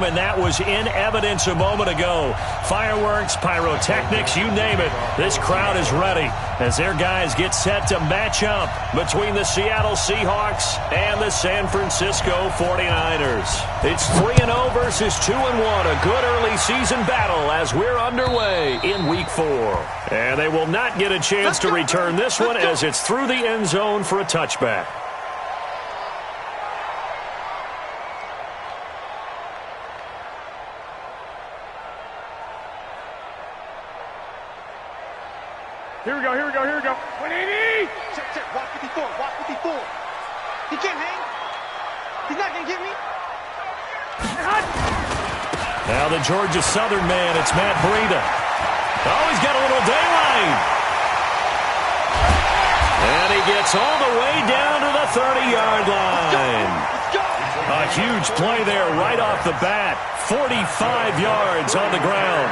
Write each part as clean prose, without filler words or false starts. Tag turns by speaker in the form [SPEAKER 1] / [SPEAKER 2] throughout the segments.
[SPEAKER 1] stadium, and that was in evidence a moment ago. Fireworks, pyrotechnics, you name it. This crowd is ready as their guys get set to match up between the Seattle Seahawks and the San Francisco 49ers. It's 3-0 versus 2-1, a good early season battle as we're underway in Week 4. And they will not get a chance to return this one as it's through the end zone for a touchback.
[SPEAKER 2] Here we go. 180! Check. Walk 54. He can't hang. He's not going to get me.
[SPEAKER 1] Now the Georgia Southern man, it's Matt Breida. Oh, he's got a little daylight. And he gets all the way down to the 30-yard line. A huge play there right off the bat. 45 yards on the ground.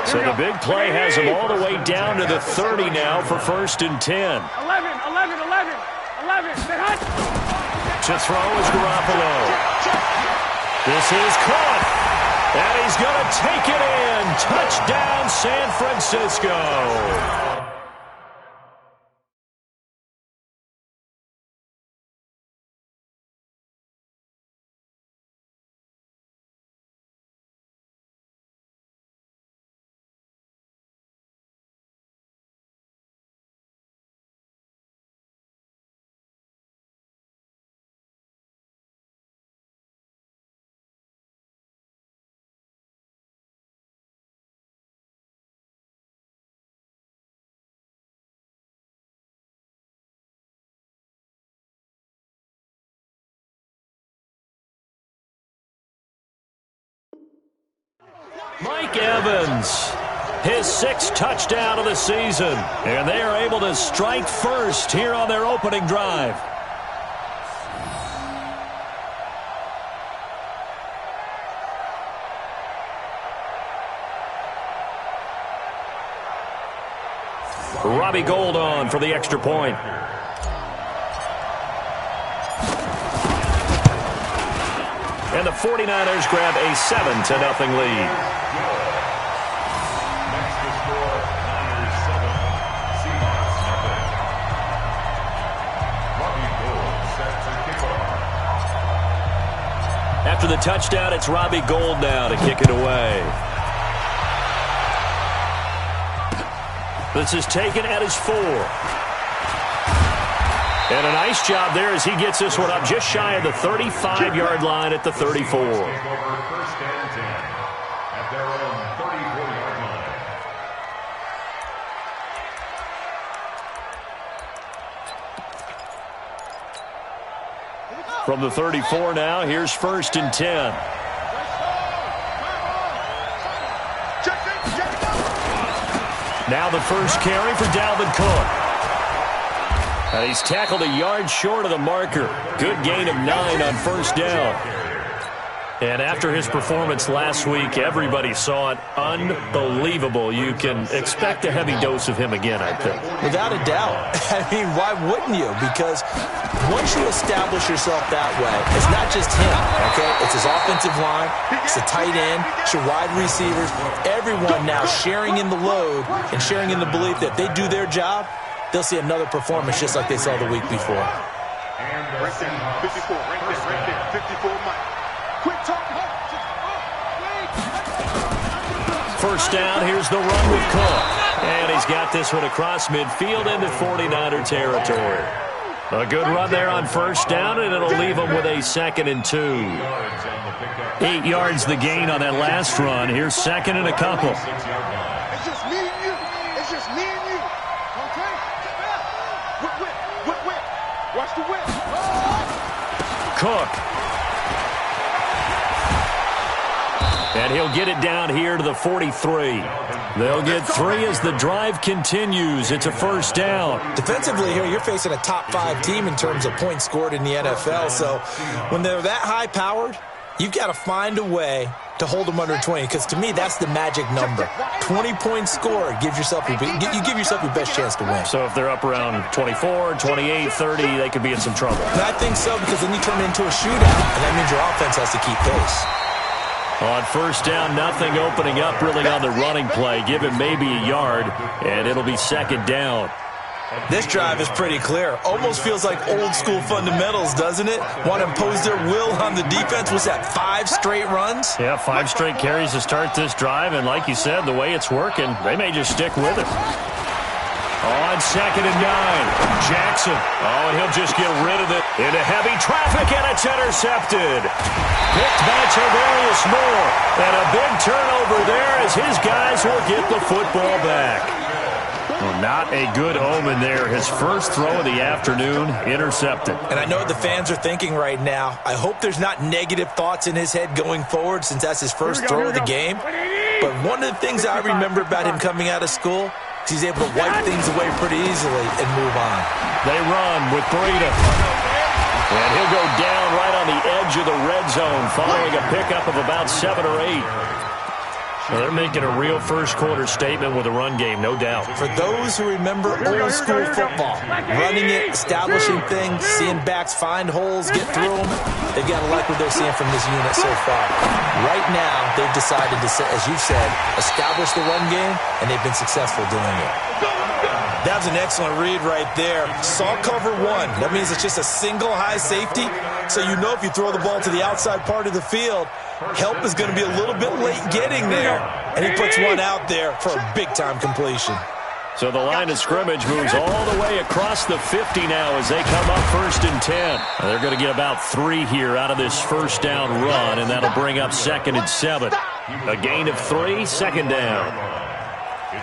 [SPEAKER 1] So the big play has him all the way down to the 30 now for 1st and 10.
[SPEAKER 2] 11.
[SPEAKER 1] To throw is Garoppolo. This is caught. And he's going to take it in. Touchdown, San Francisco. Mike Evans, his 6th touchdown of the season. And they are able to strike first here on their opening drive. Robbie Gould on for the extra point. And the 49ers grab a 7-0 lead. After the touchdown, it's Robbie Gould now to kick it away. This is taken at his 4. And a nice job there as he gets this one up just shy of the 35-yard line at the 34. From the 34 now, here's 1st and 10. Now the first carry for Dalvin Cook. And he's tackled a yard short of the marker. Good gain of 9 on 1st down. And after his performance last week, everybody saw it. Unbelievable. You can expect a heavy dose of him again, I think.
[SPEAKER 3] Without a doubt. I mean, why wouldn't you? Because once you establish yourself that way, it's not just him, okay? It's his offensive line, it's the tight end, it's your wide receivers, everyone now sharing in the load and sharing in the belief that they do their job, they'll see another performance just like they saw the week before.
[SPEAKER 2] Right there, 54, right there, 54, Mike. Quick talk.
[SPEAKER 1] 1st down, here's the run with Cook. And he's got this one across midfield into 49er territory. A good run there on 1st down, and it'll leave him with a 2nd and 2. 8 yards the gain on that last run. Here's 2nd and a couple.
[SPEAKER 2] It's just me and you. It's just me and you. Okay? Whip. Watch the whip.
[SPEAKER 1] Cook. And he'll get it down here to the 43. They'll get 3 as the drive continues. It's a 1st down.
[SPEAKER 3] Defensively here, you're facing a top 5 team in terms of points scored in the NFL. So when they're that high-powered, you've got to find a way to hold them under 20, because to me, that's the magic number. 20 points scored, you give yourself your best chance to win.
[SPEAKER 1] So if they're up around 24, 28, 30, they could be in some trouble.
[SPEAKER 3] And I think so, because then you turn it into a shootout, and that means your offense has to keep pace.
[SPEAKER 1] On first down, nothing opening up really on the running play. Give him maybe a yard, and it'll be second down.
[SPEAKER 3] This drive is pretty clear. Almost feels like old school fundamentals, doesn't it? Want to impose their will on the defense. Was that 5 straight runs?
[SPEAKER 1] Yeah, 5 straight carries to start this drive, and like you said, the way it's working, they may just stick with it. On second and 9, Jackson. Oh, and he'll just get rid of it into heavy traffic, and it's intercepted. Picked by Tavarius Moore, and a big turnover there as his guys will get the football back. Well, not a good omen there. His first throw of the afternoon, intercepted.
[SPEAKER 3] And I know what the fans are thinking right now. I hope there's not negative thoughts in his head going forward since that's his first throw of the game. But one of the things I remember about him coming out of school is he's able to wipe things away pretty easily and move on.
[SPEAKER 1] They run with Breida. And he'll go down right on the edge of the red zone following a pickup of about 7 or 8. Well, they're making a real first-quarter statement with a run game, no doubt.
[SPEAKER 3] For those who remember old-school football, running it, establishing things, seeing backs find holes, get through them, they've got to like what they're seeing from this unit so far. Right now, they've decided to, as you've said, establish the run game, and they've been successful doing it. That was an excellent read right there. Saw cover 1. That means it's just a single high safety. So you know if you throw the ball to the outside part of the field, help is going to be a little bit late getting there. And he puts one out there for a big-time completion.
[SPEAKER 1] So the line of scrimmage moves all the way across the 50 now as they come up first and 10. They're going to get about 3 here out of this first down run, and that'll bring up second and 7. A gain of 3, second down.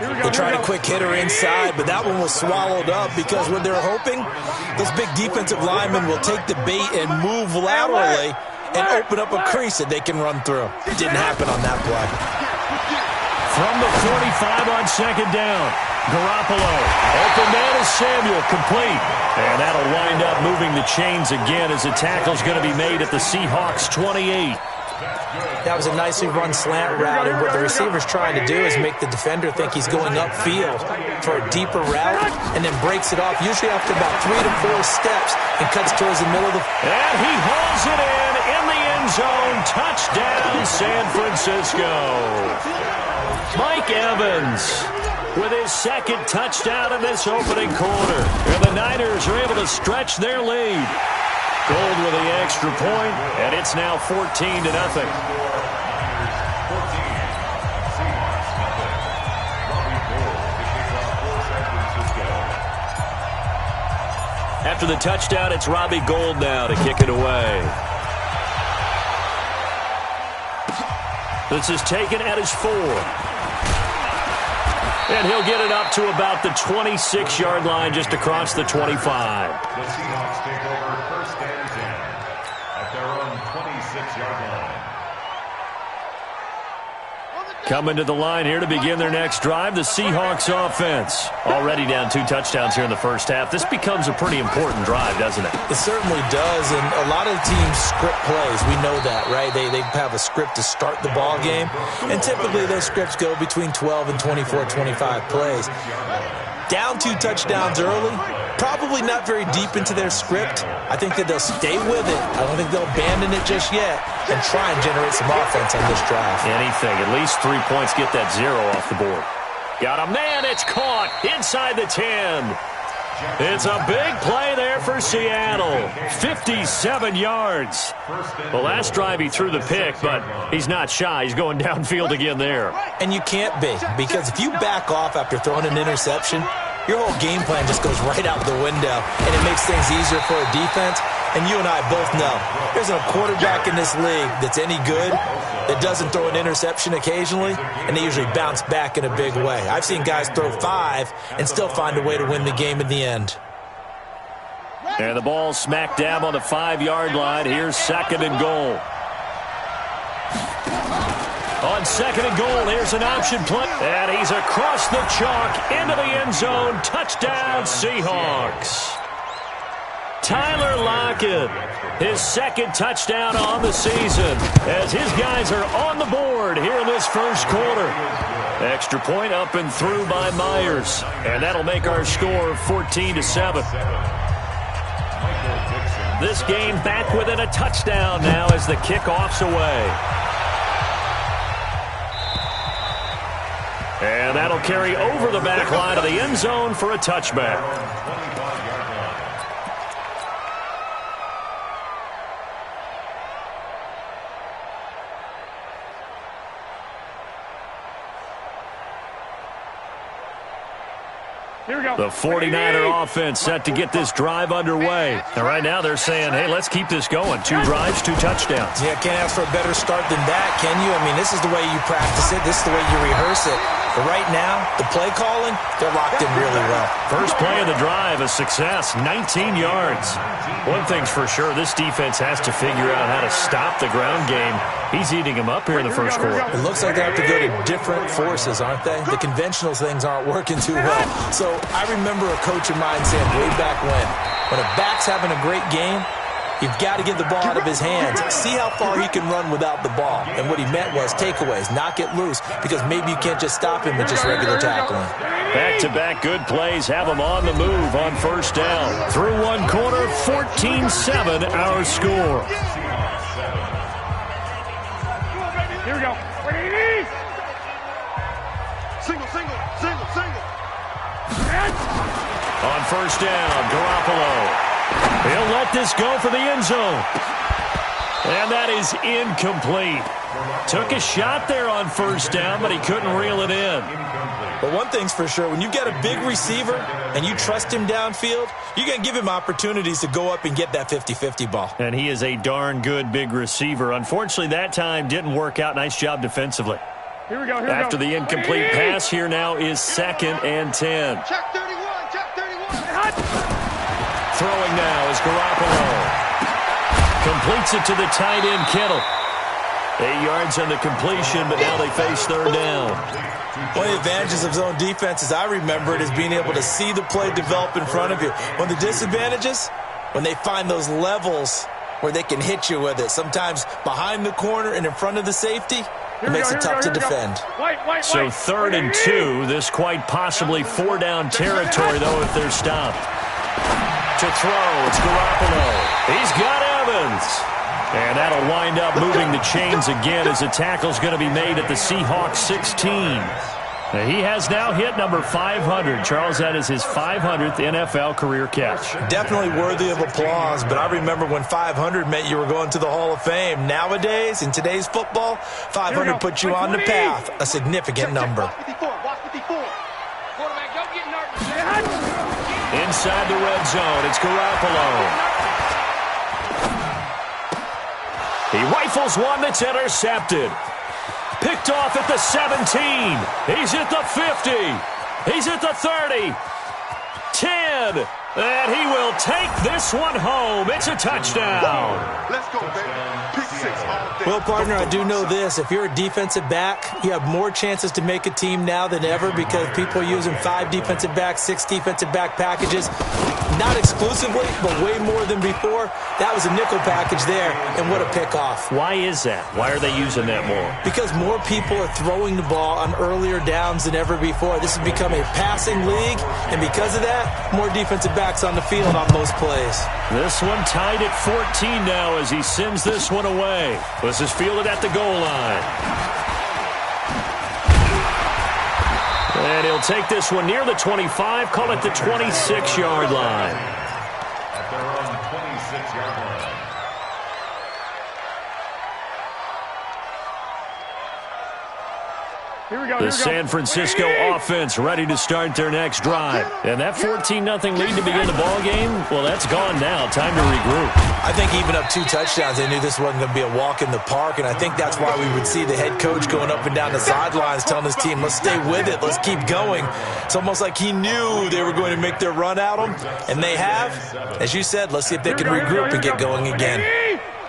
[SPEAKER 3] They tried a quick hitter inside, but that one was swallowed up because what they're hoping, those big defensive linemen will take the bait and move laterally and open up a crease that they can run through. It didn't happen on that play.
[SPEAKER 1] From the 45 on second down, Garoppolo. Open man is Samuel, complete. And that'll wind up moving the chains again as the tackle's going to be made at the Seahawks 28.
[SPEAKER 3] That was a nicely run slant route, and what the receiver's trying to do is make the defender think he's going upfield for a deeper route and then breaks it off, usually after about 3 to 4 steps, and cuts towards the middle of the...
[SPEAKER 1] And he hauls it in the end zone. Touchdown, San Francisco. Mike Evans with his second touchdown in this opening quarter. And the Niners are able to stretch their lead. Gold with the extra point, and it's now 14-0. After the touchdown, it's Robbie Gould now to kick it away. This is taken at his 4. And he'll get it up to about the 26-yard line just across the 25.
[SPEAKER 4] The Seahawks take over first and 10 at their own 26-yard line.
[SPEAKER 1] Coming to the line here to begin their next drive, the Seahawks offense. Already down 2 touchdowns here in the first half. This becomes a pretty important drive, doesn't it?
[SPEAKER 3] It certainly does, and a lot of teams script plays. We know that, right? They have a script to start the ball game, and typically those scripts go between 12 and 24, 25 plays. Down 2 touchdowns early, probably not very deep into their script. I think that they'll stay with it. I don't think they'll abandon it just yet and try and generate some offense on this drive.
[SPEAKER 1] Anything. At least 3 points get that 0 off the board. Got a man. It's caught inside the 10. It's a big play there for Seattle. 57 yards. The last drive he threw the pick, but he's not shy. He's going downfield again there.
[SPEAKER 3] And you can't be, because if you back off after throwing an interception, your whole game plan just goes right out the window, and it makes things easier for a defense. And you and I both know there's a quarterback in this league that's any good that doesn't throw an interception occasionally, and they usually bounce back in a big way. I've seen guys throw 5 and still find a way to win the game in the end.
[SPEAKER 1] And the ball smack dab on the 5-yard line. Here's second and goal. On second and goal, here's an option play. And he's across the chalk into the end zone. Touchdown, Seahawks. Tyler Lockett, his second touchdown on the season as his guys are on the board here in this first quarter. Extra point up and through by Myers. And that'll make our score 14-7. This game back within a touchdown now as the kickoff's away. And that'll carry over the back line of the end zone for a touchback.
[SPEAKER 2] Here we go.
[SPEAKER 1] The 49er offense set to get this drive underway. And right now they're saying, hey, let's keep this going. 2 drives, 2 touchdowns.
[SPEAKER 3] Yeah, can't ask for a better start than that, can you? I mean, this is the way you practice it. This is the way you rehearse it. But right now, the play calling, they're locked in really well.
[SPEAKER 1] First play of the drive, a success, 19 yards. One thing's for sure, this defense has to figure out how to stop the ground game. He's eating them up here in the first quarter.
[SPEAKER 3] It looks like they have to go to different forces, aren't they? The conventional things aren't working too well. So I remember a coach of mine saying way back when a back's having a great game, you've got to get the ball out of his hands. See how far he can run without the ball. And what he meant was takeaways, knock it loose, because maybe you can't just stop him with just regular tackling.
[SPEAKER 1] Back-to-back good plays have him on the move on first down. Through one quarter, 14-7 our score.
[SPEAKER 2] Here we go. Single.
[SPEAKER 1] On first down, Garoppolo. He'll let this go for the end zone. And that is incomplete. Took a shot there on first down, but he couldn't reel it in.
[SPEAKER 3] But one thing's for sure, when you've got a big receiver and you trust him downfield, you're going to give him opportunities to go up and get that 50-50 ball.
[SPEAKER 1] And he is a darn good big receiver. Unfortunately, that time didn't work out. Nice job defensively.
[SPEAKER 2] Here we go.
[SPEAKER 1] After the incomplete pass, here now is 2nd and 10.
[SPEAKER 2] Check 31.
[SPEAKER 1] Throwing now is Garoppolo. Completes it to the tight end, Kittle. 8 yards on the completion, but now they face third down.
[SPEAKER 3] One of the advantages of zone defense, as I remember it, is being able to see the play develop in front of you. One of the disadvantages, when they find those levels where they can hit you with it, sometimes behind the corner and in front of the safety, it makes it tough to defend.
[SPEAKER 1] So 3rd and 2, this quite possibly 4-down territory, though, if they're stopped. To throw, it's Garoppolo. He's got Evans. And that'll wind up moving the chains again as the tackle's going to be made at the Seahawks 16. Now, he has now hit number 500. Charles, that is his 500th NFL career catch.
[SPEAKER 3] Definitely worthy of applause, but I remember when 500 meant you were going to the Hall of Fame. Nowadays, in today's football, 500 puts you on the path, a significant number.
[SPEAKER 1] Inside the red zone, it's Garoppolo. He rifles one that's intercepted. Picked off at the 17. He's at the 50. He's at the 30. 10. And he will take this one home. It's a touchdown.
[SPEAKER 2] Let's go, baby. Pick 6 all day.
[SPEAKER 3] Well, partner, I do know this. If you're a defensive back, you have more chances to make a team now than ever because people are using 5 defensive backs, 6 defensive back packages. Not exclusively, but way more than before. That was a nickel package there, and what a pickoff.
[SPEAKER 1] Why is that? Why are they using that more?
[SPEAKER 3] Because more people are throwing the ball on earlier downs than ever before. This has become a passing league, and because of that, more defensive backs on the field on most plays.
[SPEAKER 1] This one tied at 14 now as he sends this one away. This is fielded at the goal line. And he'll take this one near the 25, call it the 26-yard line.
[SPEAKER 4] At their own 26-yard line.
[SPEAKER 2] Here we go.
[SPEAKER 1] The San Francisco offense ready to start their next drive. And that 14-0 lead to begin the ball game, well, that's gone now. Time to regroup.
[SPEAKER 3] I think even up 2 touchdowns, they knew this wasn't going to be a walk in the park, and I think that's why we would see the head coach going up and down the sidelines telling his team, let's stay with it, let's keep going. It's almost like he knew they were going to make their run at him, and they have. As you said, let's see if they can regroup and get going again.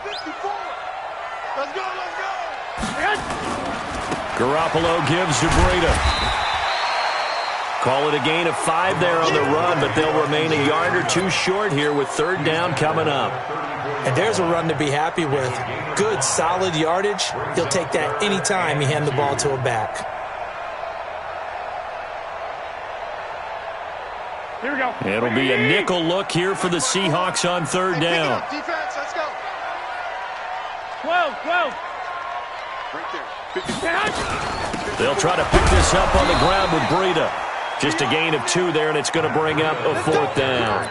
[SPEAKER 2] Let's go.
[SPEAKER 1] Garoppolo gives to Breida. Call it a gain of 5 there on the run, but they'll remain a yard or 2 short here with third down coming up.
[SPEAKER 3] And there's a run to be happy with. Good, solid yardage. He'll take that any time he hand the ball to a back.
[SPEAKER 2] Here we go.
[SPEAKER 1] It'll be a nickel look here for the Seahawks on third down.
[SPEAKER 2] Defense, let's go. 12. Right there. 50.
[SPEAKER 1] They'll try to pick this up on the ground with Breida. Just a gain of 2 there, and it's going to bring up a 4th down.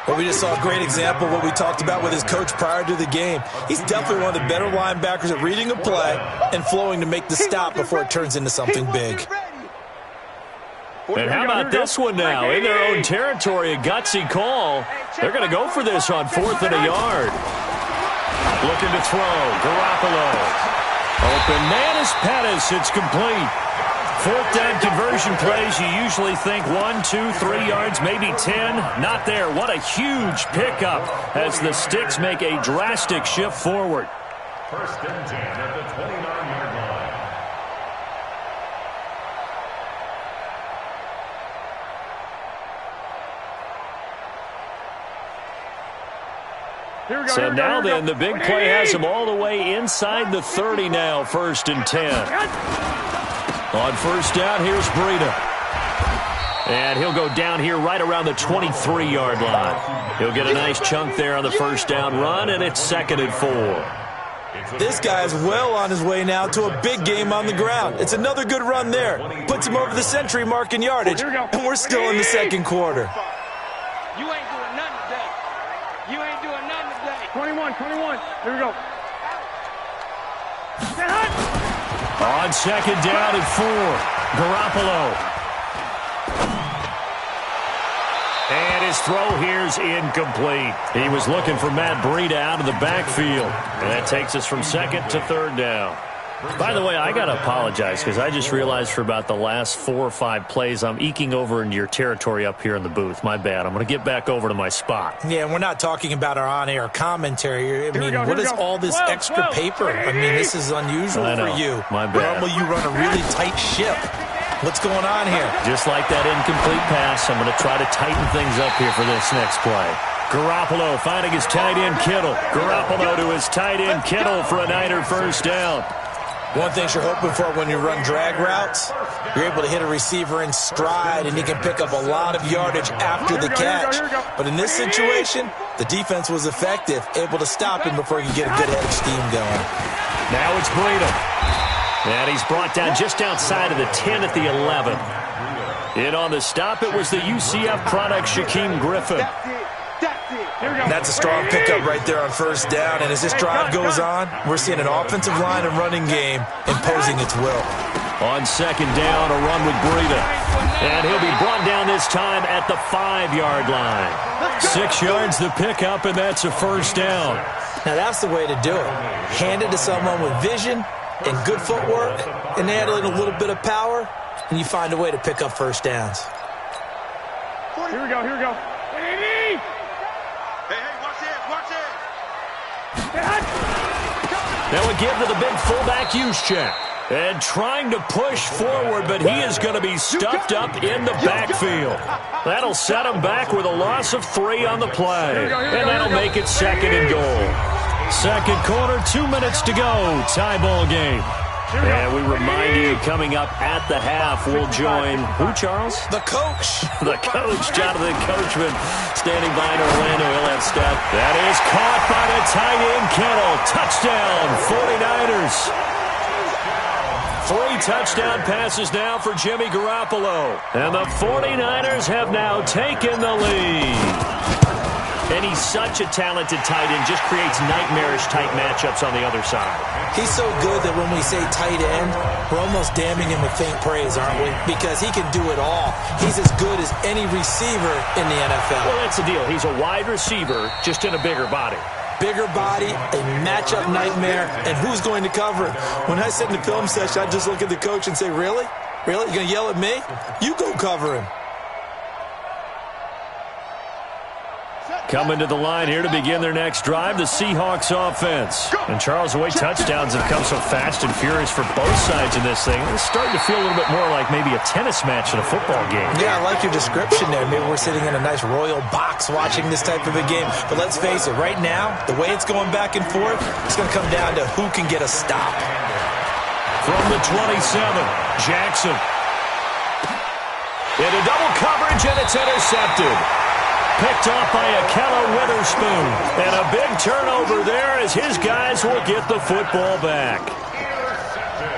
[SPEAKER 3] Well, we just saw a great example of what we talked about with his coach prior to the game. He's definitely one of the better linebackers at reading a play and flowing to make the stop before it turns into something big.
[SPEAKER 1] And how about this one now? In their own territory, a gutsy call. They're going to go for this on 4th and a yard. Looking to throw. Garoppolo. Open man is Pettis. It's complete. 4th down conversion plays, you usually think 1, 2, 3 yards, maybe 10. Not there. What a huge pickup as the Sticks make a drastic shift forward.
[SPEAKER 4] 1st and 10 at the 29-yard line.
[SPEAKER 1] So now then, the big play has him all the way inside the 30 now, 1st and 10. On 1st down, here's Breida. And he'll go down here right around the 23-yard line. He'll get a nice chunk there on the 1st down run, and it's 2nd and 4.
[SPEAKER 3] This guy's well on his way now to a big game on the ground. It's another good run there. Puts him over the century mark in yardage, and we're still in the 2nd quarter.
[SPEAKER 2] You ain't doing nothing today. You ain't doing nothing today. 21. Here we go.
[SPEAKER 1] On 2nd down and 4, Garoppolo. And his throw here's incomplete. He was looking for Matt Breida out of the backfield. And that takes us from 2nd to 3rd down. By the way, I got to apologize because I just realized for about the last 4 or 5 plays I'm eking over into your territory up here in the booth. My bad. I'm going to get back over to my spot.
[SPEAKER 3] Yeah, we're not talking about our on-air commentary. I mean, what is all this extra paper? I mean, this is unusual for you.
[SPEAKER 1] My bad.
[SPEAKER 3] Normally you run a really tight ship. What's going on here?
[SPEAKER 1] Just like that incomplete pass, I'm going to try to tighten things up here for this next play. Garoppolo finding his tight end Kittle. Garoppolo to his tight end Kittle for a Niner 1st down.
[SPEAKER 3] One thing you're hoping for when you run drag routes, you're able to hit a receiver in stride, and he can pick up a lot of yardage after the catch. But in this situation, the defense was effective, able to stop him before he could get a good head of steam going.
[SPEAKER 1] Now it's Breida. And he's brought down just outside of the 10 at the 11. In on the stop, it was the UCF product, Shaquem Griffin.
[SPEAKER 3] That's a strong pickup right there on 1st down. And as this drive goes on, we're seeing an offensive line and running game imposing its will.
[SPEAKER 1] On 2nd down, a run with Breida. And he'll be brought down this time at the 5-yard line. 6 yards the pickup, and that's a 1st down.
[SPEAKER 3] Now that's the way to do it. Hand it to someone with vision and good footwork, and add in a little bit of power, and you find a way to pick up 1st downs.
[SPEAKER 2] Here we go. Hey, watch it.
[SPEAKER 1] Now a give to the big fullback Juszczyk. And trying to push forward, but he is going to be stuffed up in the backfield. That'll set him back with a loss of 3 on the play. And that'll make it 2nd and goal. 2nd quarter, 2 minutes to go. Tie ball game. And we remind you, coming up at the half, we'll join who, Charles?
[SPEAKER 3] The coach.
[SPEAKER 1] The coach, Jonathan Coachman, standing by in Orlando. He'll have step. That is caught by the tight end Kittle. Touchdown, 49ers. 3 touchdown passes now for Jimmy Garoppolo. And the 49ers have now taken the lead. And he's such a talented tight end, just creates nightmarish-type matchups on the other side.
[SPEAKER 3] He's so good that when we say tight end, we're almost damning him with faint praise, aren't we? Because he can do it all. He's as good as any receiver in the NFL.
[SPEAKER 1] Well, that's the deal. He's a wide receiver, just in a bigger body.
[SPEAKER 3] Bigger body, a matchup nightmare, and who's going to cover it? When I sit in the film session, I just look at the coach and say, really? Really? You're going to yell at me? You go cover him.
[SPEAKER 1] Coming to the line here to begin their next drive, the Seahawks offense. And Charles, the way touchdowns have come so fast and furious for both sides in this thing, it's starting to feel a little bit more like maybe a tennis match in a football game.
[SPEAKER 3] Yeah, I like your description there. Maybe we're sitting in a nice royal box watching this type of a game. But let's face it, right now, the way it's going back and forth, it's going to come down to who can get a stop.
[SPEAKER 1] From the 27, Jackson. Into double coverage, and it's intercepted. Picked off by Akella Witherspoon. And a big turnover there as his guys will get the football back.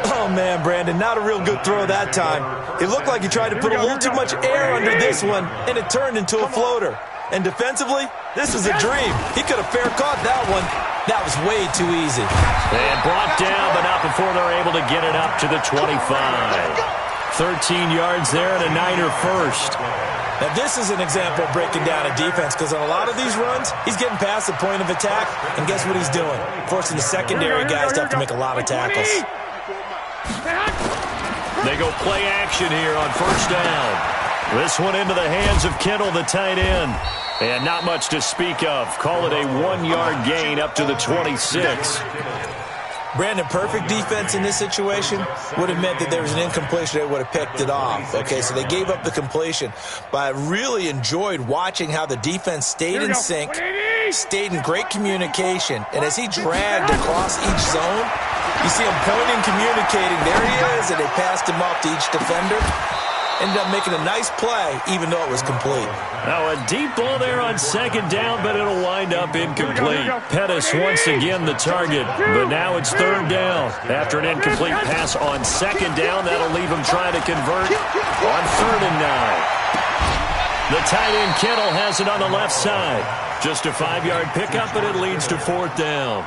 [SPEAKER 3] Oh, man, Brandon, not a real good throw that time. It looked like he tried to put a little too much air under this one, and it turned into a floater. And defensively, this is a dream. He could have fair caught that one. That was way too easy.
[SPEAKER 1] And brought down, but not before they're able to get it up to the 25. 13 yards there and a Niner first.
[SPEAKER 3] Now, this is an example of breaking down a defense because on a lot of these runs, he's getting past the point of attack, and guess what he's doing? Forcing the secondary guys to have to make a lot of tackles.
[SPEAKER 1] They go play action here on first down. This one into the hands of Kittle, the tight end. And not much to speak of. Call it a 1-yard gain up to the 26.
[SPEAKER 3] Brandon, perfect defense in this situation would have meant that there was an incompletion. They would have picked it off. Okay, so they gave up the completion. But I really enjoyed watching how the defense stayed in sync, stayed in great communication. And as he dragged across each zone, you see him pointing, communicating. There he is, and they passed him off to each defender. Ended up making a nice play, even though it was complete.
[SPEAKER 1] Now a deep ball there on second down, but it'll wind up incomplete. Pettis once again the target, but now it's third down. After an incomplete pass on second down, that'll leave him trying to convert on 3rd and 9. The tight end Kittle has it on the left side. Just a 5-yard pickup, but it leads to 4th down.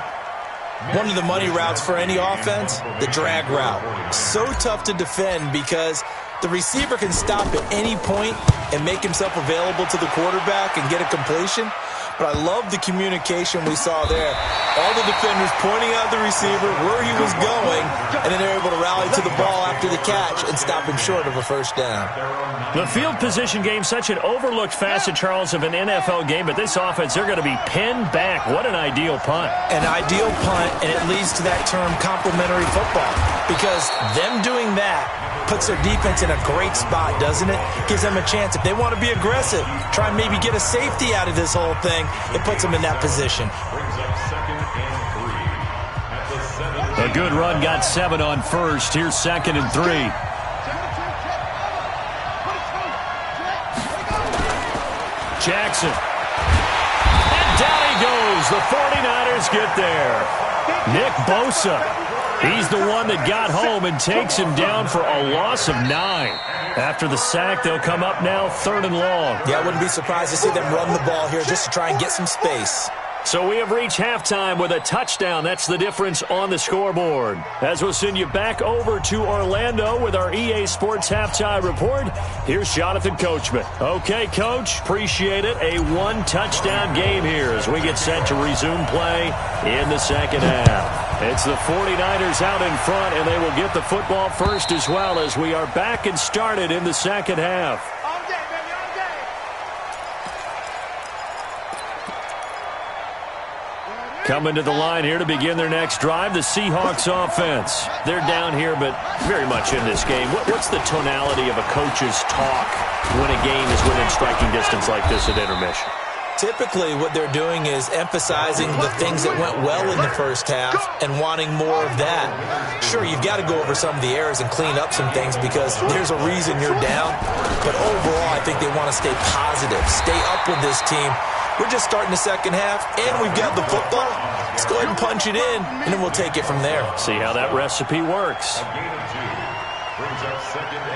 [SPEAKER 3] One of the money routes for any offense, the drag route. So tough to defend because the receiver can stop at any point and make himself available to the quarterback and get a completion. But I love the communication we saw there. All the defenders pointing out the receiver, where he was going, and then they're able to rally to the ball after the catch and stop him short of a first down.
[SPEAKER 1] The field position game, such an overlooked facet, Charles, of an NFL game, but this offense, they're going to be pinned back. What an ideal punt.
[SPEAKER 3] An ideal punt, and it leads to that term complementary football, because them doing that puts their defense in a great spot, doesn't it? Gives them a chance. If they want to be aggressive, try and maybe get a safety out of this whole thing, it puts them in that position.
[SPEAKER 1] A good run got 7 on first. Here's 2nd and 3. Jackson. And down he goes. The 49ers get there. Nick Bosa. He's the one that got home and takes him down for a loss of 9. After the sack, they'll come up now 3rd and long.
[SPEAKER 3] Yeah, I wouldn't be surprised to see them run the ball here just to try and get some space.
[SPEAKER 1] So we have reached halftime with a touchdown. That's the difference on the scoreboard. As we'll send you back over to Orlando with our EA Sports Halftime Report, here's Jonathan Coachman. Okay, Coach, appreciate it. A 1-touchdown game here as we get set to resume play in the second half. It's the 49ers out in front, and they will get the football first as well as we are back and started in the second half. Coming to the line here to begin their next drive, the Seahawks offense. They're down here, but very much in this game. What's the tonality of a coach's talk when a game is within striking distance like this at intermission?
[SPEAKER 3] Typically, what they're doing is emphasizing the things that went well in the first half and wanting more of that. Sure, you've got to go over some of the errors and clean up some things because there's a reason you're down. But overall, I think they want to stay positive, stay up with this team. We're just starting the second half, and we've got the football. Let's go ahead and punch it in, and then we'll take it from there.
[SPEAKER 1] See how that recipe works.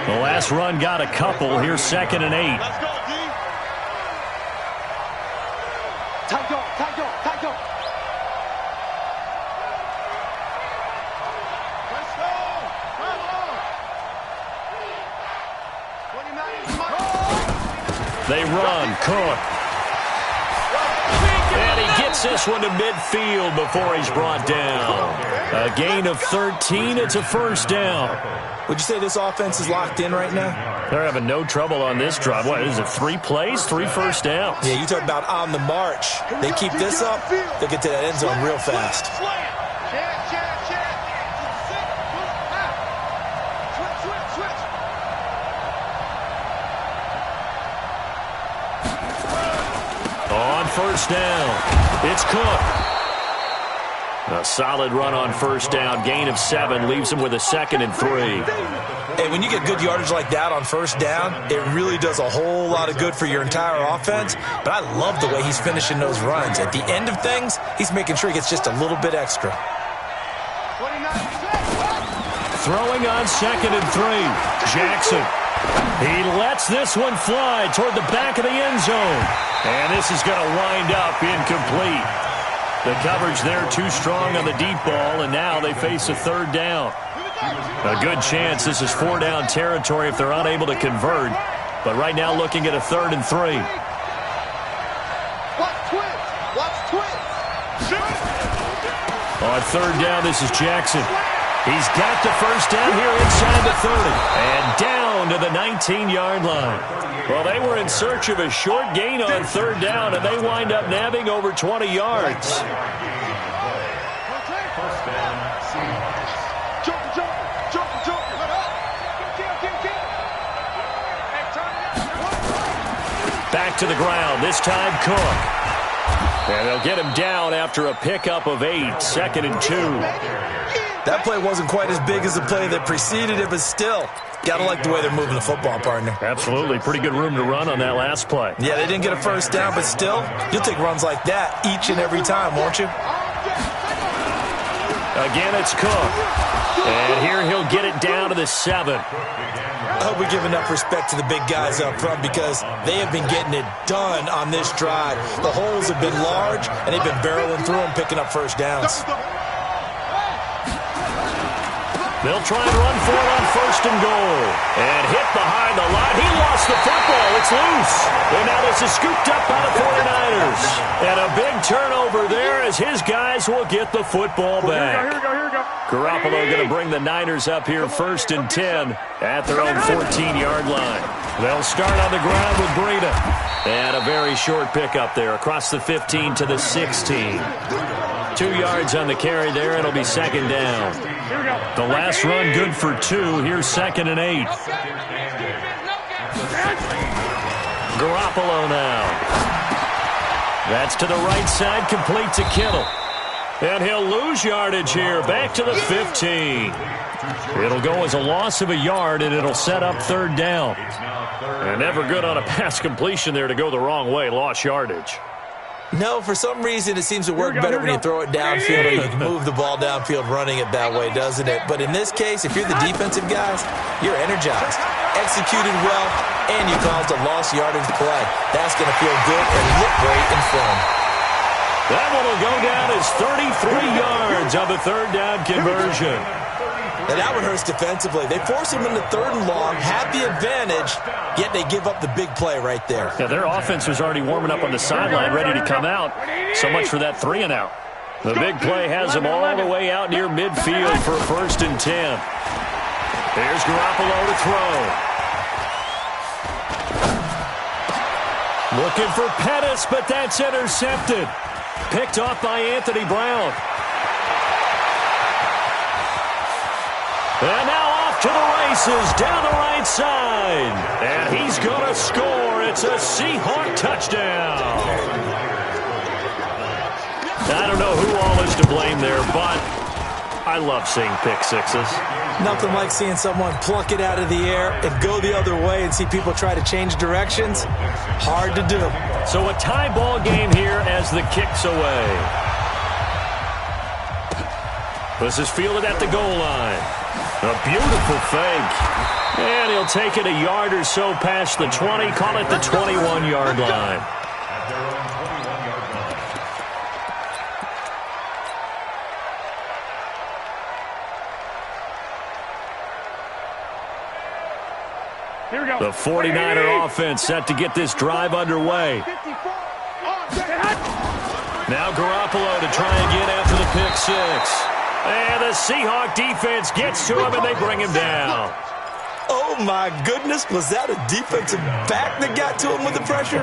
[SPEAKER 1] The last run got a couple. Here's 2nd and 8.
[SPEAKER 2] Let's go, D. Tight go, tight go, tight go. Let's go. Come on. 29.
[SPEAKER 1] They run. Cook. And he gets this one to midfield before he's brought down. A gain of 13. It's a first down.
[SPEAKER 3] Would you say this offense is locked in right now?
[SPEAKER 1] They're having no trouble on this drive. What is it, 3 plays, 3 first downs?
[SPEAKER 3] Yeah, you talk about on the march. They keep this up, they'll get to that end zone real fast.
[SPEAKER 1] On first down, it's Cook. A solid run on first down. Gain of 7 leaves him with a 2nd and 3.
[SPEAKER 3] Hey, when you get good yardage like that on first down, it really does a whole lot of good for your entire offense. But I love the way he's finishing those runs. At the end of things, he's making sure he gets just a little bit extra.
[SPEAKER 1] 3 throwing on 2nd and 3. Jackson. He lets this one fly toward the back of the end zone. And this is going to wind up incomplete. The coverage there too strong on the deep ball, and now they face a 3rd down. A good chance this is 4-down territory if they're unable to convert. But right now looking at a 3rd and 3. On 3rd down, this is Jackson. He's got the 1st down here inside the 30. And down to the 19-yard line. Well, they were in search of a short gain on 3rd down, and they wind up nabbing over 20 yards. Back to the ground, this time Cook. And they'll get him down after a pickup of 8, 2nd and 2.
[SPEAKER 3] That play wasn't quite as big as the play that preceded it, but still, gotta like the way they're moving the football, partner.
[SPEAKER 1] Absolutely. Pretty good room to run on that last play.
[SPEAKER 3] Yeah, they didn't get a 1st down, but still, you'll take runs like that each and every time, won't you?
[SPEAKER 1] Again, it's Cook. And here he'll get it down to the 7.
[SPEAKER 3] I hope we give enough respect to the big guys up front because they have been getting it done on this drive. The holes have been large, and they've been barreling through them, picking up 1st downs.
[SPEAKER 1] They'll try and run for it on 1st and goal. And hit behind the line. He lost the football. It's loose. And now this is scooped up by the 49ers. And a big turnover there as his guys will get the football back.
[SPEAKER 2] Here we go.
[SPEAKER 1] Garoppolo going to bring the Niners up here 1st and 10 at their own 14-yard line. They'll start on the ground with Breida. And a very short pickup there across the 15 to the 16. 2 yards on the carry there. It'll be 2nd down. The last run good for 2. Here's 2nd and 8. Garoppolo now. That's to the right side, complete to Kittle. And he'll lose yardage here, back to the 15. It'll go as a loss of a yard, and it'll set up 3rd down. And never good on a pass completion there to go the wrong way, lost yardage.
[SPEAKER 3] No, for some reason it seems to work better when you throw it downfield or you can move the ball downfield running it that way, doesn't it? But in this case, if you're the defensive guys, you're energized, executed well, and you caused a lost yardage play. That's going to feel good and look great in film.
[SPEAKER 1] That one will go down as 33 yards on the 3rd down conversion.
[SPEAKER 3] And that one hurts defensively. They force him into 3rd and long, have the advantage, yet they give up the big play right there.
[SPEAKER 1] Yeah, their offense was already warming up on the sideline, ready to come out. So much for that 3 and out. The big play has them all the way out near midfield for a 1st and 10. There's Garoppolo to throw. Looking for Pettis, but that's intercepted. Picked off by Anthony Brown. And now off to the races, down the right side. And he's going to score. It's a Seahawk touchdown. I don't know who all is to blame there, but I love seeing pick sixes.
[SPEAKER 3] Nothing like seeing someone pluck it out of the air and go the other way and see people try to change directions. Hard to do.
[SPEAKER 1] So a tie ball game here as the kick's away. This is fielded at the goal line. A beautiful fake. And he'll take it a yard or so past the 20, call it the 21-yard line. The 49er offense set to get this drive underway. Now Garoppolo to try again after the pick six. And the Seahawk defense gets to him and they bring him down.
[SPEAKER 3] Oh, my goodness. Was that a defensive back that got to him with the pressure?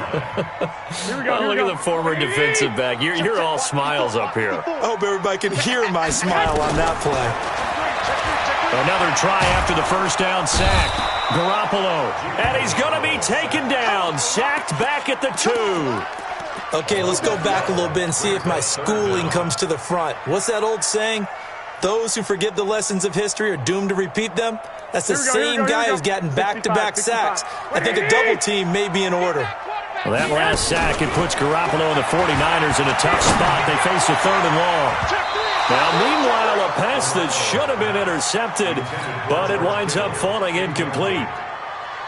[SPEAKER 1] Look at the former defensive back. You're all smiles up here.
[SPEAKER 3] I hope everybody can hear my smile on that play.
[SPEAKER 1] Another try after the first down sack. Garoppolo. And he's going to be taken down. Sacked back at the 2.
[SPEAKER 3] Okay, let's go back a little bit and see if my schooling comes to the front. What's that old saying? Those who forget the lessons of history are doomed to repeat them. That's the same guy who's gotten back-to-back sacks. I think a double team may be in order.
[SPEAKER 1] Well, that last sack, it puts Garoppolo and the 49ers in a tough spot. They face a 3rd and long. Now, meanwhile, a pass that should have been intercepted, but it winds up falling incomplete.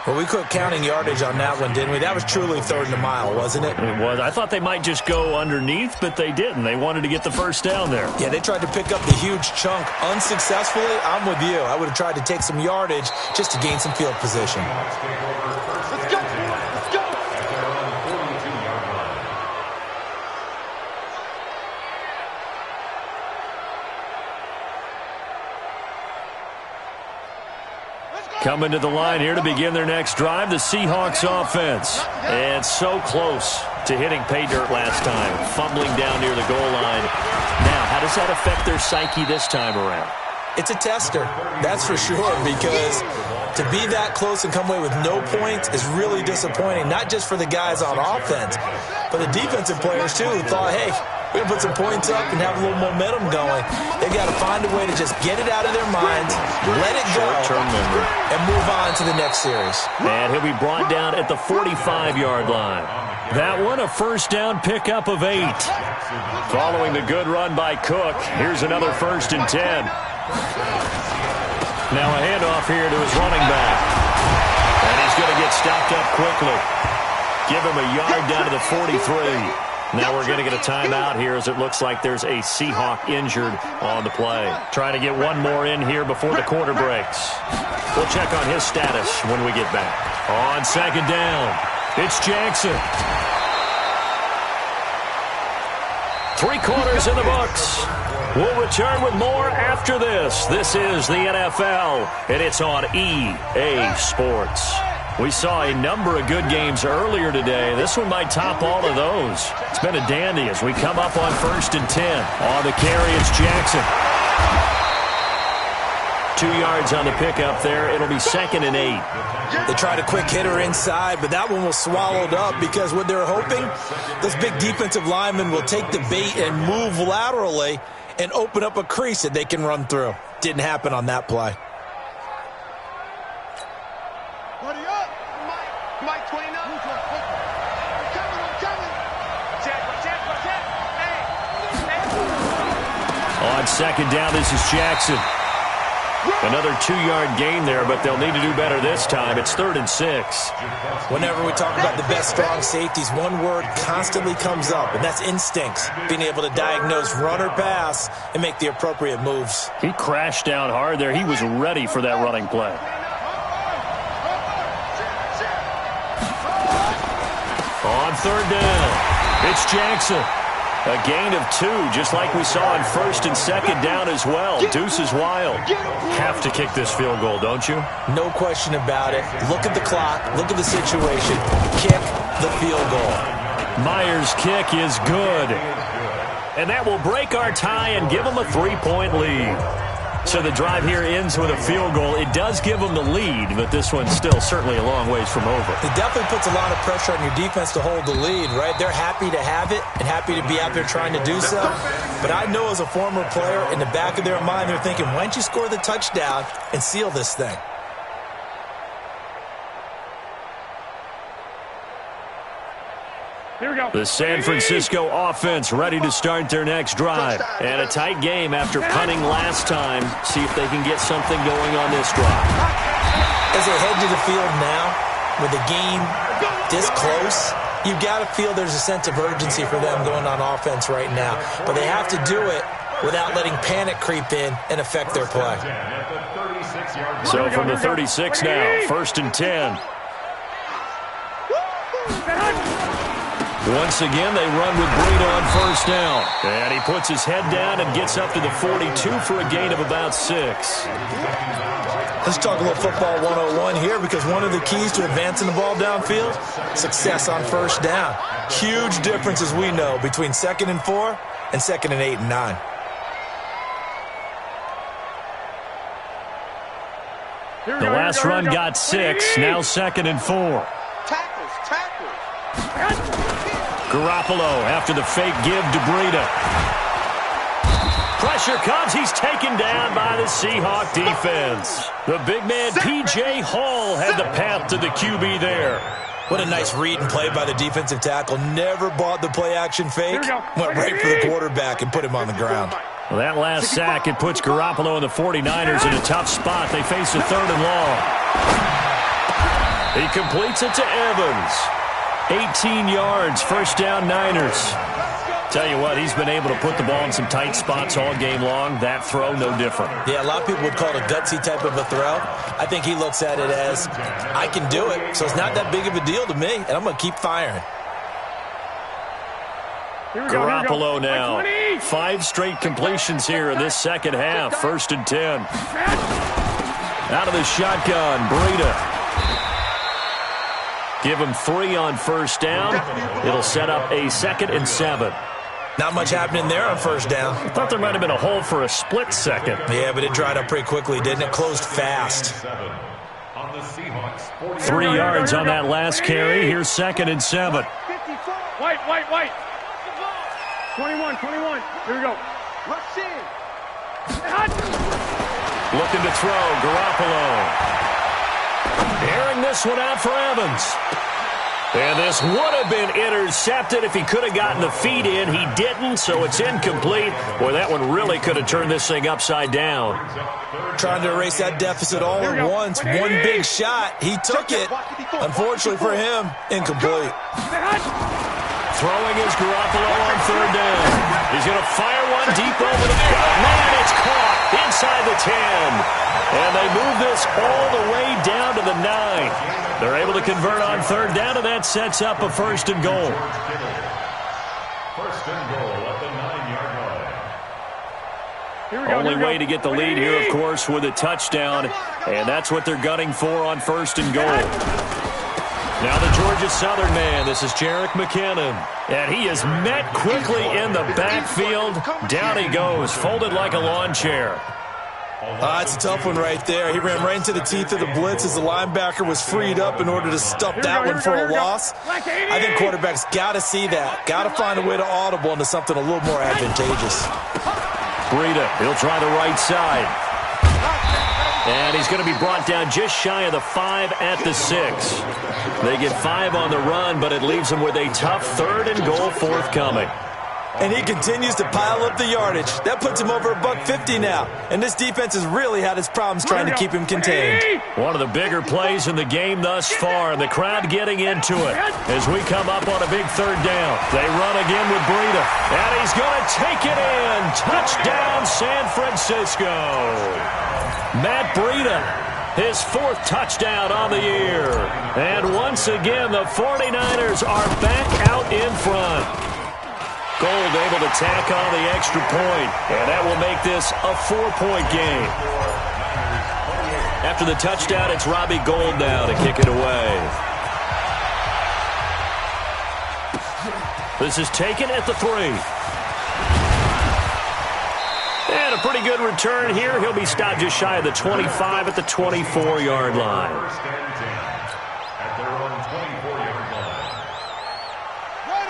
[SPEAKER 3] Well, we quit counting yardage on that one, didn't we? That was truly third and a mile, wasn't it?
[SPEAKER 1] It was. I thought they might just go underneath, but they didn't. They wanted to get the first down there.
[SPEAKER 3] Yeah, they tried to pick up the huge chunk unsuccessfully. I'm with you. I would have tried to take some yardage just to gain some field position.
[SPEAKER 2] Let's go. Let's go.
[SPEAKER 1] Coming to the line here to begin their next drive, the Seahawks offense. And so close to hitting pay dirt last time, fumbling down near the goal line. Now, how does that affect their psyche this time around?
[SPEAKER 3] It's a tester, that's for sure, because to be that close and come away with no points is really disappointing, not just for the guys on offense, but the defensive players, too, who thought, hey, we're going to put some points up and have a little momentum going. They've got to find a way to just get it out of their minds, let it go, and move on to the next series.
[SPEAKER 1] And he'll be brought down at the 45-yard line. That one, a first down pickup of 8. Following the good run by Cook, here's another 1st and 10. Now a handoff here to his running back. And he's going to get stopped up quickly. Give him a yard down to the 43. Now we're going to get a timeout here as it looks like there's a Seahawk injured on the play. Trying to get one more in here before the quarter breaks. We'll check on his status when we get back. On 2nd down, it's Jackson. 3 quarters in the books. We'll return with more after this. This is the NFL, and it's on EA Sports. We saw a number of good games earlier today. This one might top all of those. It's been a dandy as we come up on 1st and 10. On the carry, it's Jackson. 2 yards on the pickup there. It'll be 2nd and 8.
[SPEAKER 3] They tried a quick hitter inside, but that one was swallowed up because what they're hoping, those big defensive linemen will take the bait and move laterally and open up a crease that they can run through. Didn't happen on that play.
[SPEAKER 1] On 2nd down, this is Jackson. Another 2-yard gain there, but they'll need to do better this time. It's 3rd and 6.
[SPEAKER 3] Whenever we talk about the best strong safeties, one word constantly comes up, and that's instincts. Being able to diagnose run or pass and make the appropriate moves.
[SPEAKER 1] He crashed down hard there. He was ready for that running play. On 3rd down, it's Jackson. A gain of 2, just like we saw on 1st and 2nd down as well. Deuce is wild. Have to kick this field goal, don't you?
[SPEAKER 3] No question about it. Look at the clock. Look at the situation. Kick the field goal.
[SPEAKER 1] Myers' kick is good. And that will break our tie and give them a 3-point lead. So the drive here ends with a field goal. It does give them the lead, but this one's still certainly a long ways from over.
[SPEAKER 3] It definitely puts a lot of pressure on your defense to hold the lead, right? They're happy to have it and happy to be out there trying to do so. But I know as a former player, in the back of their mind, they're thinking, why don't you score the touchdown and seal this thing?
[SPEAKER 2] Here we go.
[SPEAKER 1] The San Francisco offense ready to start their next drive. And a tight game after punting last time. See if they can get something going on this drive.
[SPEAKER 3] As they head to the field now, with the game this close, you've got to feel there's a sense of urgency for them going on offense right now. But they have to do it without letting panic creep in and affect their play.
[SPEAKER 1] So from the 36 now, 1st and 10. Once again, they run with Breida on 1st down. And he puts his head down and gets up to the 42 for a gain of about 6.
[SPEAKER 3] Let's talk a little football 101 here, because one of the keys to advancing the ball downfield, success on 1st down. Huge difference, as we know, between 2nd and 4 and 2nd and 8 and 9.
[SPEAKER 1] The last run got 6, now 2nd and 4. Garoppolo after the fake give to Breida. Pressure comes. He's taken down by the Seahawk defense. The big man, P.J. Hall, had the path to the QB there.
[SPEAKER 3] What a nice read and play by the defensive tackle. Never bought the play-action fake. Went right for the quarterback and put him on the ground.
[SPEAKER 1] Well, that last sack, it puts Garoppolo and the 49ers in a tough spot. They face a 3rd and long. He completes it to Evans. 18 yards, first down Niners. Tell you what, he's been able to put the ball in some tight spots all game long. That throw, no different.
[SPEAKER 3] Yeah, a lot of people would call it a gutsy type of a throw. I think he looks at it as, I can do it, so it's not that big of a deal to me, and I'm going to keep firing.
[SPEAKER 1] Garoppolo now. 5 straight completions here in this second half. 1st and 10. Out of the shotgun, Breida. Give him 3 on 1st down. It'll set up a 2nd and 7.
[SPEAKER 3] Not much happening there on 1st down.
[SPEAKER 1] I thought there might have been a hole for a split second.
[SPEAKER 3] Yeah, but it dried up pretty quickly, didn't it? Closed fast.
[SPEAKER 1] 3 yards on that last carry. Here's 2nd and 7.
[SPEAKER 2] White. 21. Here we go. Rush in.
[SPEAKER 1] Looking to throw, Garoppolo. Airing this one out for Evans. And this would have been intercepted if he could have gotten the feet in. He didn't, so it's incomplete. Boy, that one really could have turned this thing upside down.
[SPEAKER 3] Trying to erase that deficit all at once. One big shot. He took it. Unfortunately for him, incomplete.
[SPEAKER 1] Throwing is Garoppolo on 3rd down. He's going to fire one deep over the middle. Man, it's caught inside the 10. And they move this all the way down to the 9. They're able to convert on 3rd down, and that sets up a 1st and goal.
[SPEAKER 4] 1st and goal at the 9-yard line.
[SPEAKER 1] Only way to get the lead here, of course, with a touchdown. And that's what they're gunning for on 1st and goal. Now the Georgia Southern man, this is Jerick McKinnon. And he is met quickly in the backfield. Down he goes, folded like a lawn chair.
[SPEAKER 3] It's a tough one right there. He ran right into the teeth of the blitz as the linebacker was freed up in order to stuff that one for a loss. I think quarterbacks got to see that. Got to find a way to audible into something a little more advantageous.
[SPEAKER 1] Breida, he'll try the right side. And he's going to be brought down just shy of the 5 at the 6. They get 5 on the run, but it leaves them with a tough 3rd and goal forthcoming.
[SPEAKER 3] And he continues to pile up the yardage. That puts him over $150 now. And this defense has really had its problems trying to keep him contained.
[SPEAKER 1] One of the bigger plays in the game thus far, and the crowd getting into it as we come up on a big 3rd down. They run again with Breida, and he's going to take it in. Touchdown, San Francisco. Matt Breida, his 4th touchdown on the year. And once again, the 49ers are back out in front. Gold able to tack on the extra point, and that will make this a 4-point game. After the touchdown, it's Robbie Gould now to kick it away. This is taken at the 3. And a pretty good return here. He'll be stopped just shy of the 25 at the 24-yard line.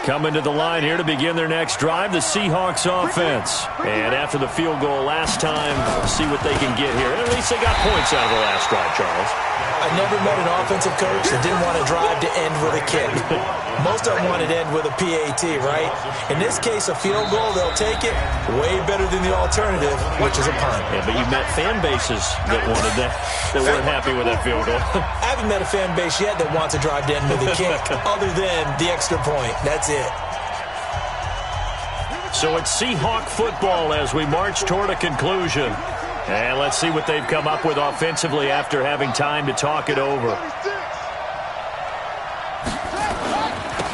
[SPEAKER 1] Coming to the line here to begin their next drive, the Seahawks offense. And after the field goal last time, see what they can get here. At least they got points out of the last drive, Charles.
[SPEAKER 3] I never met an offensive coach that didn't want to drive to end with a kick. Most of them wanted to end with a PAT, right? In this case, a field goal, they'll take it. Way better than the alternative, which is a punt.
[SPEAKER 1] Yeah, but you've met fan bases that wanted that, that weren't happy with that field goal.
[SPEAKER 3] I haven't met a fan base yet that wants to drive to end with a kick, other than the extra point. That's it.
[SPEAKER 1] So it's Seahawk football as we march toward a conclusion. And let's see what they've come up with offensively after having time to talk it over.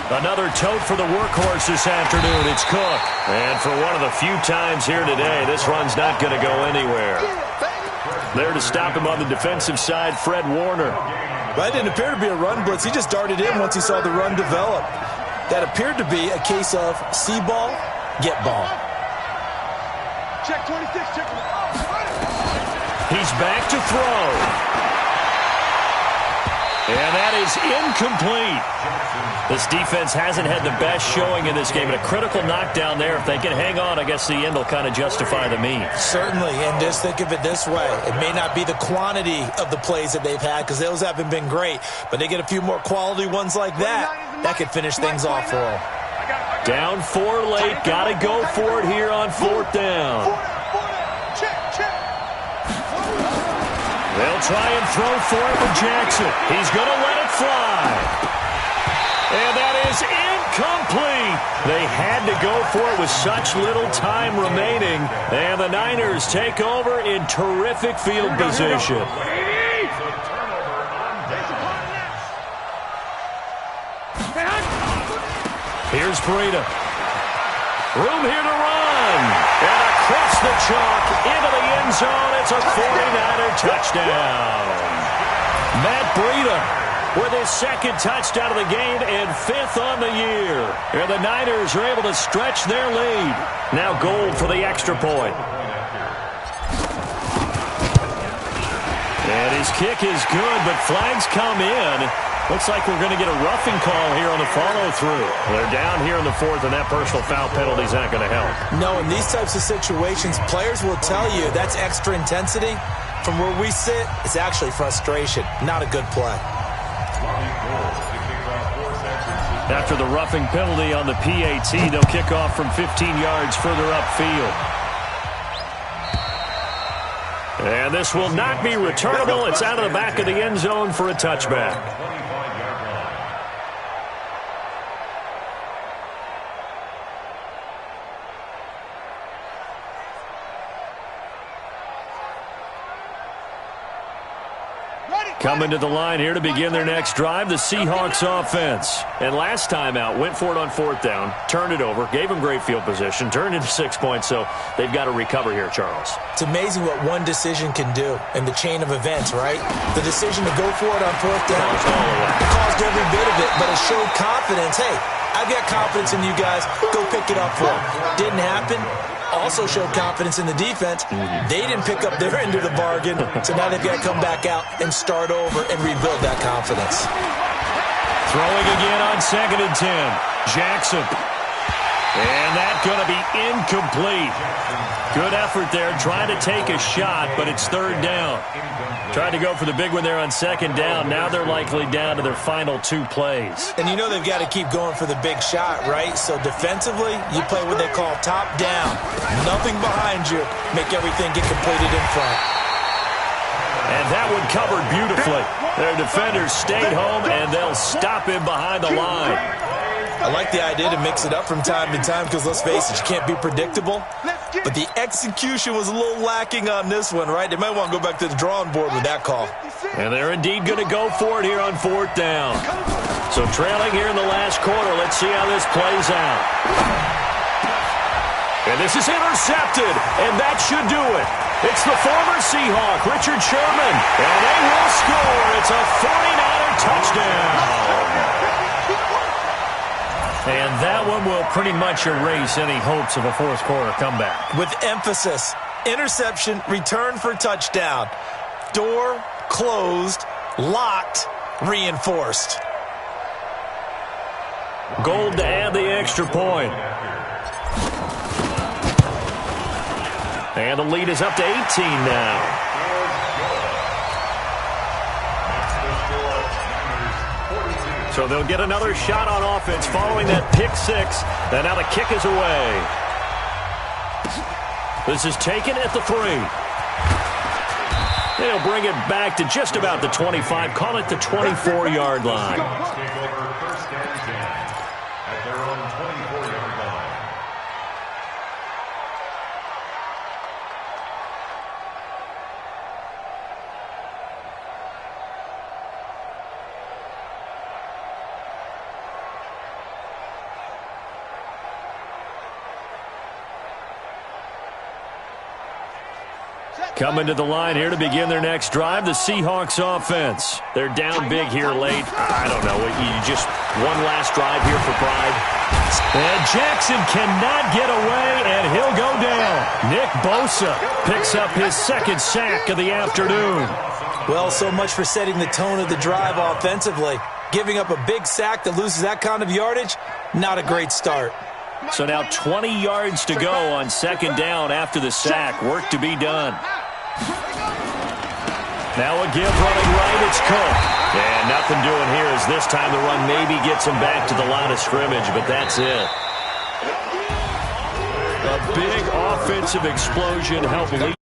[SPEAKER 1] Another tote for the workhorse this afternoon. It's Cook. And for one of the few times here today, this run's not going to go anywhere. There to stop him on the defensive side, Fred Warner.
[SPEAKER 3] That didn't appear to be a run blitz. He just darted in once he saw the run develop. That appeared to be a case of see ball, get ball.
[SPEAKER 2] Check 26, check.
[SPEAKER 1] He's back to throw. And that is incomplete. This defense hasn't had the best showing in this game, but a critical knockdown there. If they can hang on, I guess the end will kind of justify the means.
[SPEAKER 3] Certainly, and just think of it this way. It may not be the quantity of the plays that they've had, because those haven't been great, but they get a few more quality ones like that. That could finish things off for them.
[SPEAKER 1] Down 4 late. Got to go for it here on 4th down. They'll try and throw for it with Jackson. He's going to let it fly. And that is incomplete. They had to go for it with such little time remaining. And the Niners take over in terrific field position. Here's Breida. Room here to run. And across the chalk into the end zone. It's a 49er touchdown. Matt Breida with his second touchdown of the game and 5th on the year. And the Niners are able to stretch their lead. Now Gold for the extra point. And his kick is good, but flags come in. Looks like we're going to get a roughing call here on the follow-through. They're down here in the 4th, and that personal foul penalty is not going to help.
[SPEAKER 3] No, in these types of situations, players will tell you that's extra intensity. From where we sit, it's actually frustration. Not a good play.
[SPEAKER 1] After the roughing penalty on the PAT, they'll kick off from 15 yards further upfield. And this will not be returnable. It's out of the back of the end zone for a touchback. Coming to the line here to begin their next drive, the Seahawks offense. And last time out, went for it on 4th down, turned it over, gave them great field position, turned into 6 points, so they've got to recover here, Charles.
[SPEAKER 3] It's amazing what one decision can do in the chain of events, right? The decision to go for it on 4th down caused every bit of it, but it showed confidence. Hey, I've got confidence in you guys. Go pick it up for them. Didn't happen. Also showed confidence in the defense. They didn't pick up their end of the bargain, so now they've got to come back out and start over and rebuild that confidence.
[SPEAKER 1] Throwing again on 2nd and 10. Jackson. And that's going to be incomplete. Good effort there, trying to take a shot, but it's 3rd down. Tried to go for the big one there on 2nd down. Now they're likely down to their final 2 plays.
[SPEAKER 3] And you know they've got to keep going for the big shot, right? So defensively, you play what they call top down. Nothing behind you. Make everything get completed in front.
[SPEAKER 1] And that one covered beautifully. Their defenders stayed home, and they'll stop him behind the line.
[SPEAKER 3] I like the idea to mix it up from time to time because, let's face it, you can't be predictable. But the execution was a little lacking on this one, right? They might want to go back to the drawing board with that call.
[SPEAKER 1] And they're indeed going to go for it here on 4th down. So trailing here in the last quarter. Let's see how this plays out. And this is intercepted, and that should do it. It's the former Seahawk, Richard Sherman, and they will score. It's a 49er touchdown. And that one will pretty much erase any hopes of a 4th quarter comeback.
[SPEAKER 3] With emphasis, interception, return for touchdown. Door closed, locked, reinforced.
[SPEAKER 1] Gold to add the extra point. And the lead is up to 18 now. So they'll get another shot on offense following that pick 6. And now the kick is away. This is taken at the 3. They'll bring it back to just about the 25. Call it the 24-yard line.
[SPEAKER 4] Take over 1st and 10 at their own 24-yard line.
[SPEAKER 1] Coming to the line here to begin their next drive, the Seahawks offense. They're down big here late. I don't know. You just one last drive here for pride. And Jackson cannot get away, and he'll go down. Nick Bosa picks up his 2nd sack of the afternoon.
[SPEAKER 3] Well, so much for setting the tone of the drive offensively. Giving up a big sack that loses that kind of yardage, not a great start.
[SPEAKER 1] So now 20 yards to go on 2nd down after the sack. Work to be done. Now a give running right, it's Cook. And nothing doing here as this time the run maybe gets him back to the line of scrimmage, but that's it. A big offensive explosion helped lead